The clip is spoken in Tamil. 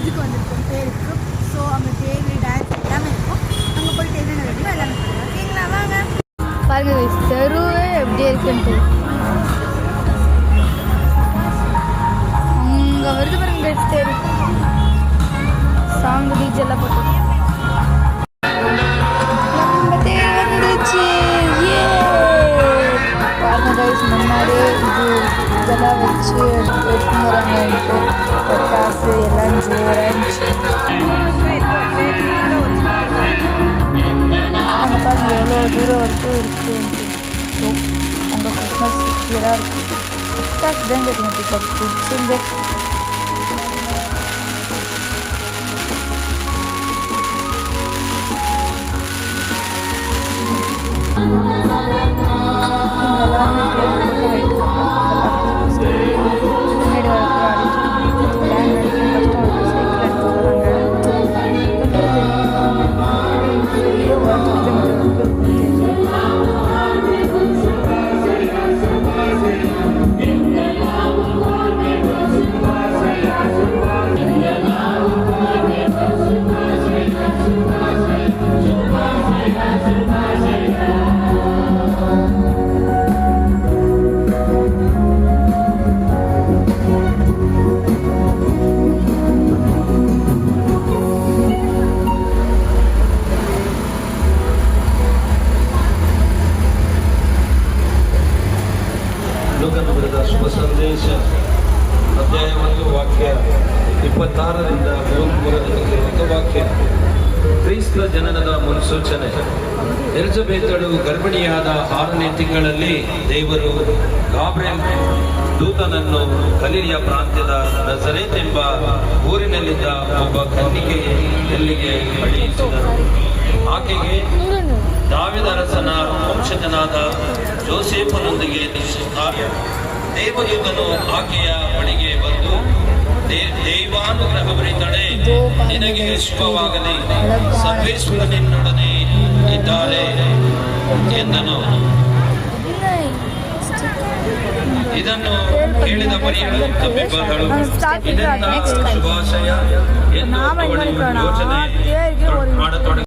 இதுக்கு வந்திருக்கோம் பேருக்கு. ஸோ அங்கே தேவி டான்ஸ் எல்லாமே இருக்கும். அங்கே போயிட்டு என்னென்ன வேணுமோ எல்லாமே பண்ணுவோம். ஓகேங்களா? வாங்க பாருங்க தெருவே எப்படி இருக்குன்ட்டு. அங்கே வருது பாருங்க தெரு சாங் டிஜே எல்லாம் போட்டு நம்ம தேடி வந்துச்சு. பாருங்க கைஸ் முன்னாடி இதெல்லாம் வச்சு எடுத்துன்னு வராங்கன்ட்டு பட்டாசு எல்லாம் ஜோராச்சு. அங்கே பாருங்க எவ்வளோ தூரம் வரைக்கும் இருக்குன்ட்டு. ஸோ அங்கே கிறிஸ்மஸ் கிளியராக இருக்குது. பட்டாசு தான் தெரியும் இப்போ பிடிச்சிருந்து. ಶುಭ ಸಂದೇಶ ಅಧ್ಯಾಯ 1 ವಾಕ್ಯ 26ರಿಂದ 33 ವಾಕ್ಯ. ಕ್ರಿಸ್ತ ಜನನದ ಮುನ್ಸೂಚನೆ. ಎಲಿಜಬೆತಳು ಗರ್ಭಿಣಿಯಾದ 6ನೇ ತಿಂಗಳಲ್ಲಿ ದೇವರು ಗಾಬ್ರಿಯೇಲ್ ದೂತನನ್ನು ಗಲಿಲಿಯ ಪ್ರಾಂತ್ಯದ ನಜರೇತ್ ಎಂಬ ಊರಿನಲ್ಲಿದ್ದ ಒಬ್ಬ ಕನ್ನಿಕೆಯಲ್ಲಿಗೆ ಕಳುಹಿಸಿದನು. ಆಕೆಗೆ ದಾವೀದ ಅರಸನ ವಂಶಜನಾದ ಜೋಸೇಫನೊಂದಿಗೆ ನಿಶ್ಚಿತಾರ್ಥ. ದೇವದೂತನು ಆಕೆಯ ಬಳಿಗೆ ಬಂದು, ದೈವಾನುಗ್ರಹಭರಿತಳೇ, ನಿನಗೆ ಶುಭವಾಗಲಿ, ಸರ್ವೇಶ್ವರ ನಿನ್ನೊಡನೆ ಇದ್ದಾರೆ ಎಂದನು. ಇದನ್ನು ಕೇಳಿದ ಮರಿಯಳು ತಬ್ಬಿಬ್ಬಳು, ಇದೆಂಥ ಶುಭಾಶಯ ಎಂದು ಅವಳು ಯೋಚನೆ ಮಾಡತೊಡಗಿದಳು.